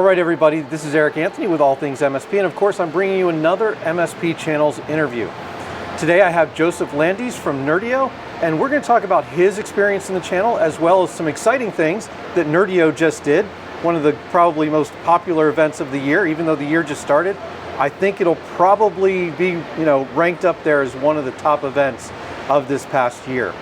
right, everybody, this is Eric Anthony with All Things MSP, and of course I'm bringing you another MSP Channels interview. Today I have Joseph Landis from Nerdio, and we're going to talk about his experience in the channel as well as some exciting things that Nerdio just did. One of the probably most popular events of the year, even though the year just started. I think it'll probably be ranked up there as one of the top events of this past year.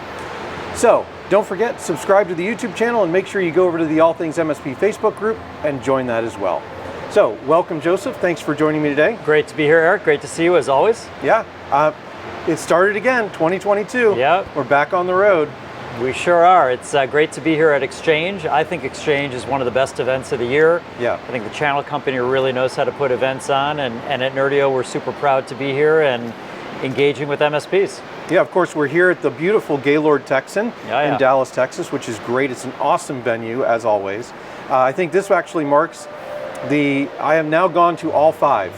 So don't forget, subscribe to the YouTube channel and make sure you go over to the All Things MSP Facebook group and join that as well. So welcome, Joseph. Thanks for joining me today. Great to be here, Eric. Great to see you as always. Yeah, it started again, 2022. Yep. We're back on the road. We sure are. It's great to be here at Xchange. I think Xchange is one of the best events of the year. Yeah. I think the channel company really knows how to put events on, and at Nerdio we're super proud to be here and engaging with MSPs. Yeah, of course, we're here at the beautiful Gaylord Texan in Dallas, Texas, which is great. It's an awesome venue, as always. I think this actually marks I have now gone to all 5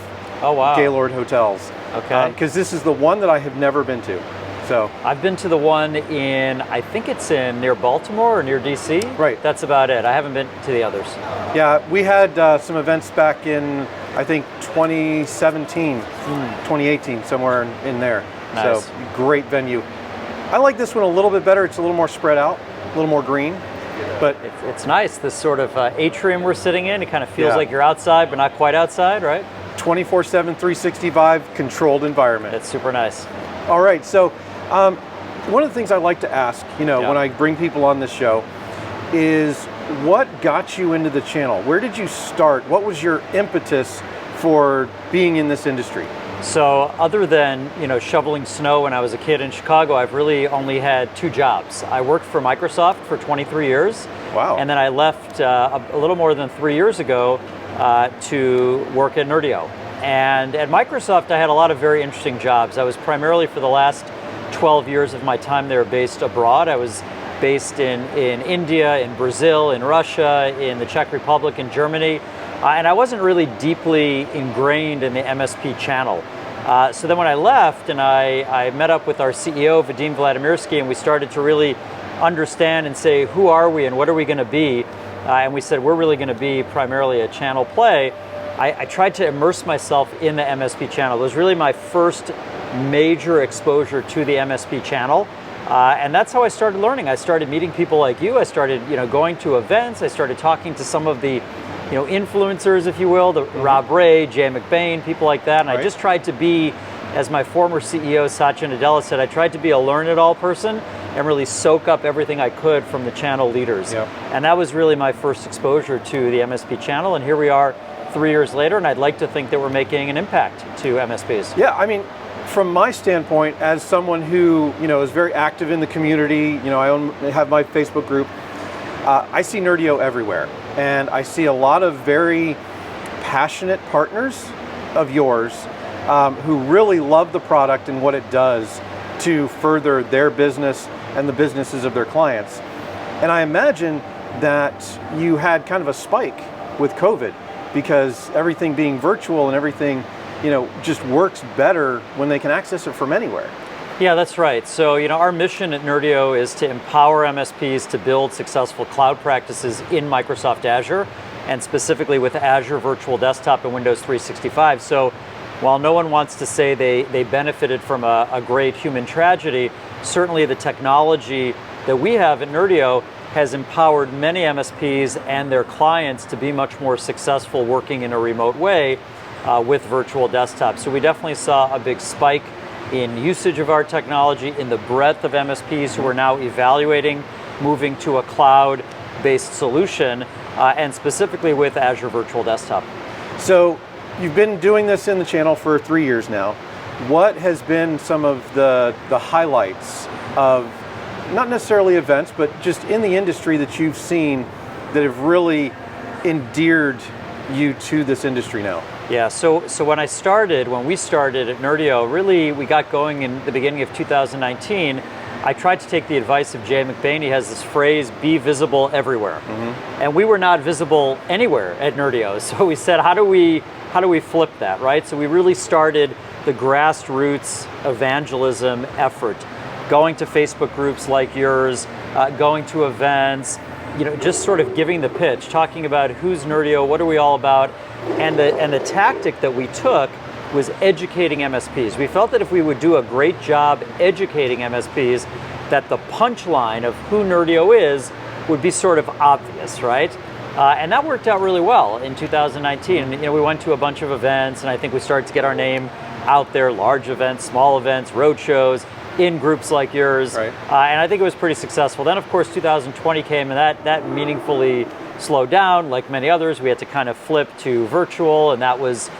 Gaylord hotels. Okay. Because this is the one that I have never been to. So I've been to the one I think it's near Baltimore or near DC. Right. That's about it. I haven't been to the others. Yeah, we had some events back in, I think, 2017, 2018, somewhere in there. Nice. So great venue. I like this one a little bit better. It's a little more spread out, a little more green. But it's nice, this sort of atrium we're sitting in. It kind of feels like you're outside, but not quite outside, right? 24/7, 365 controlled environment. It's super nice. All right, so one of the things I like to ask, when I bring people on this show, is what got you into the channel? Where did you start? What was your impetus for being in this industry? So other than shoveling snow when I was a kid in Chicago, I've really only had 2 jobs. I worked for Microsoft for 23 years. Wow. And then I left a little more than 3 years ago to work at Nerdio. And at Microsoft, I had a lot of very interesting jobs. I was primarily, for the last 12 years of my time there, based abroad. I was based in India, in Brazil, in Russia, in the Czech Republic, in Germany. And I wasn't really deeply ingrained in the MSP channel. So then when I left and I met up with our CEO, Vadim Vladimirsky, and we started to really understand and say, who are we and what are we going to be? And we said, we're really going to be primarily a channel play. I tried to immerse myself in the MSP channel. It was really my first major exposure to the MSP channel. And that's how I started learning. I started meeting people like you. I started going to events. I started talking to some of the influencers, if you will, Rob Ray, Jay McBain, people like that. And I just tried to be, as my former CEO, Xchange Dallas, said, I tried to be a learn-it-all person and really soak up everything I could from the channel leaders. Yep. And that was really my first exposure to the MSP channel. And here we are 3 years later, and I'd like to think that we're making an impact to MSPs. Yeah, I mean, from my standpoint, as someone who is very active in the community, I have my Facebook group, I see Nerdio everywhere. And I see a lot of very passionate partners of yours who really love the product and what it does to further their business and the businesses of their clients. And I imagine that you had kind of a spike with COVID because everything being virtual and everything, just works better when they can access it from anywhere. Yeah, that's right. So, our mission at Nerdio is to empower MSPs to build successful cloud practices in Microsoft Azure, and specifically with Azure Virtual Desktop and Windows 365. So, while no one wants to say they benefited from a great human tragedy, certainly the technology that we have at Nerdio has empowered many MSPs and their clients to be much more successful working in a remote way with virtual desktops. So we definitely saw a big spike in usage of our technology, in the breadth of MSPs who are now evaluating moving to a cloud-based solution, and specifically with Azure Virtual Desktop. So you've been doing this in the channel for 3 years now. What has been some of the highlights of, not necessarily events, but just in the industry that you've seen that have really endeared you to this industry now? Yeah, so when we started at Nerdio, really we got going in the beginning of 2019. I tried to take the advice of Jay McBain. He has this phrase, be visible everywhere. And we were not visible anywhere at Nerdio. So we said, how do we flip that, right? So we really started the grassroots evangelism effort, going to Facebook groups like yours, going to events, just sort of giving the pitch, talking about who's Nerdio, what are we all about, and the tactic that we took was educating MSPs. We felt that if we would do a great job educating MSPs, that the punchline of who Nerdio is would be sort of obvious, right? And that worked out really well in 2019. We went to a bunch of events, and I think we started to get our name out there, large events, small events, road shows, in groups like yours. Right. And I think it was pretty successful. Then, of course, 2020 came, and that meaningfully slowed down. Like many others, we had to kind of flip to virtual, and that was,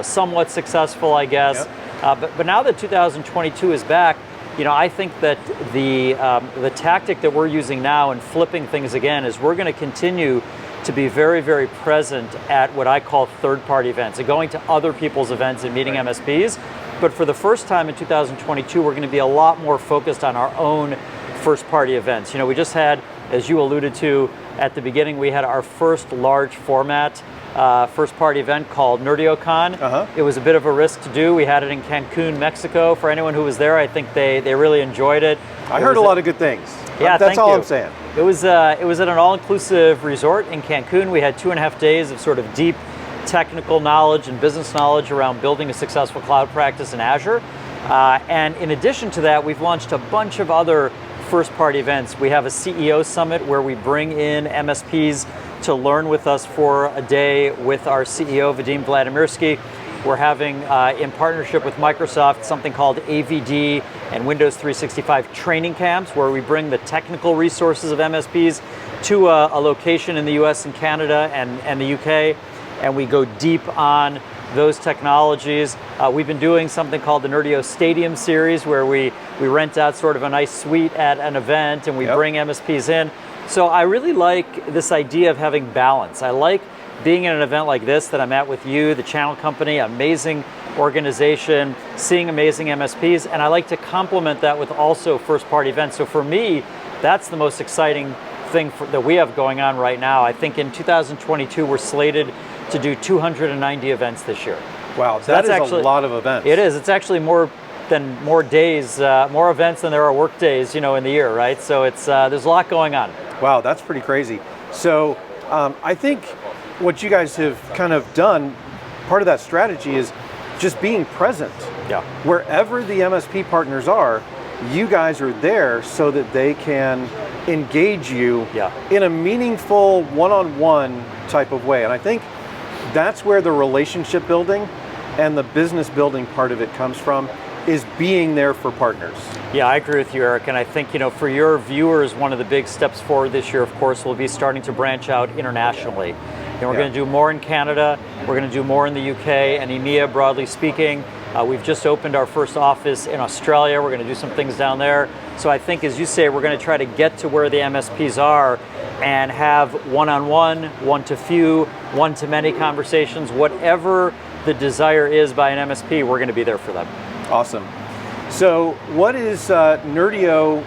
somewhat successful, I guess. Yep. But now that 2022 is back, I think that the tactic that we're using now in flipping things again is we're going to continue to be very, very present at what I call third-party events, and going to other people's events and meeting MSPs. But for the first time in 2022, we're going to be a lot more focused on our own first-party events. We just had, as you alluded to at the beginning, we had our first large format first-party event called Nerdeocon. It was a bit of a risk to do. We had it in Cancun, Mexico. For anyone who was there, I think they really enjoyed it. I heard a lot of good things. Yeah, that's all I'm saying. It was at an all-inclusive resort in Cancun. We had 2.5 days of sort of deep technical knowledge and business knowledge around building a successful cloud practice in Azure. And in addition to that, we've launched a bunch of other first-party events. We have a CEO summit where we bring in MSPs to learn with us for a day with our CEO, Vadim Vladimirsky. We're having, in partnership with Microsoft, something called AVD and Windows 365 training camps, where we bring the technical resources of MSPs to a location in the US and Canada and the UK, and we go deep on those technologies. We've been doing something called the Nerdio Stadium series, where we rent out sort of a nice suite at an event, and we bring MSPs in. So I really like this idea of having balance. I like being in an event like this that I'm at with you, the channel company, amazing organization, seeing amazing MSPs, and I like to complement that with also first-party events. So for me, that's the most exciting thing that we have going on right now. I think in 2022, we're slated to do 290 events this year. Wow, so that is actually a lot of events. It is. It's actually more days, more events than there are work days, in the year, right? So it's there's a lot going on. Wow, that's pretty crazy. So I think what you guys have kind of done, part of that strategy is just being present. Yeah. Wherever the MSP partners are, you guys are there so that they can engage you in a meaningful one-on-one type of way. And I think that's where the relationship building and the business building part of it comes from, is being there for partners. Yeah, I agree with you, Eric. And I think, for your viewers, one of the big steps forward this year, of course, will be starting to branch out internationally. We're going to do more in Canada, we're going to do more in the UK and EMEA, broadly speaking. We've just opened our first office in Australia. We're going to do some things down there. So I think, as you say, we're going to try to get to where the MSPs are and have one-on-one, one-to-few, one-to-many conversations. Whatever the desire is by an MSP, we're going to be there for them. Awesome. So what is Nerdio?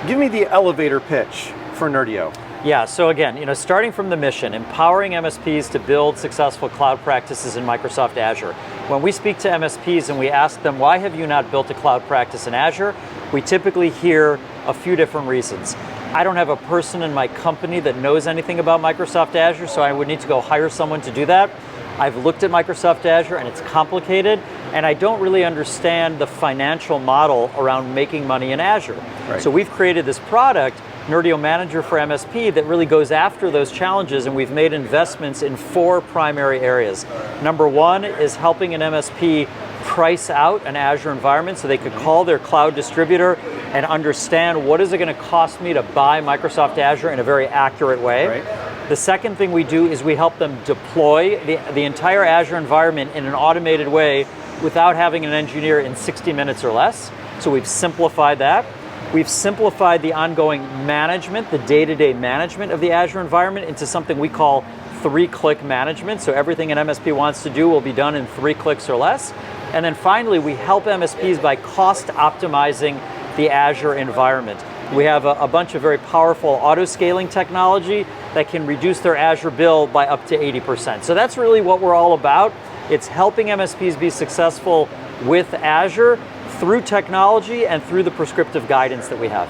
Give me the elevator pitch for Nerdio. Yeah, so again, starting from the mission, empowering MSPs to build successful cloud practices in Microsoft Azure. When we speak to MSPs and we ask them, why have you not built a cloud practice in Azure? We typically hear a few different reasons. I don't have a person in my company that knows anything about Microsoft Azure, so I would need to go hire someone to do that. I've looked at Microsoft Azure and it's complicated, and I don't really understand the financial model around making money in Azure. Right. So we've created this product, Nerdio Manager for MSP, that really goes after those challenges, and we've made investments in 4 primary areas. Number 1 is helping an MSP price out an Azure environment so they could call their cloud distributor and understand what is it going to cost me to buy Microsoft Azure in a very accurate way. Right. The second thing we do is we help them deploy the entire Azure environment in an automated way without having an engineer in 60 minutes or less. So we've simplified that. We've simplified the ongoing management, the day-to-day management of the Azure environment into something we call 3-click management. So everything an MSP wants to do will be done in 3 clicks or less. And then finally, we help MSPs by cost optimizing the Azure environment. We have a bunch of very powerful auto-scaling technology that can reduce their Azure bill by up to 80%. So that's really what we're all about. It's helping MSPs be successful with Azure through technology and through the prescriptive guidance that we have.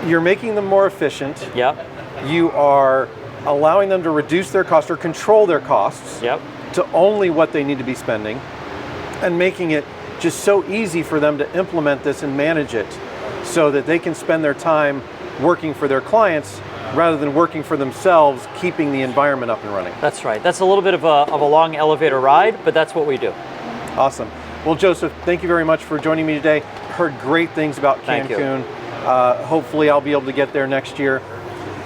You're making them more efficient. Yep. you are allowing them to reduce their cost or control their costs Yep. to only what they need to be spending, and making it just so easy for them to implement this and manage it so that they can spend their time working for their clients rather than working for themselves, keeping the environment up and running. That's right. That's a little bit of a long elevator ride, but that's what we do. Awesome. Well, Joseph, thank you very much for joining me today. Heard great things about Thank you. Cancun. Hopefully I'll be able to get there next year.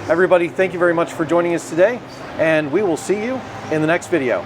Everybody, thank you very much for joining us today, and we will see you in the next video.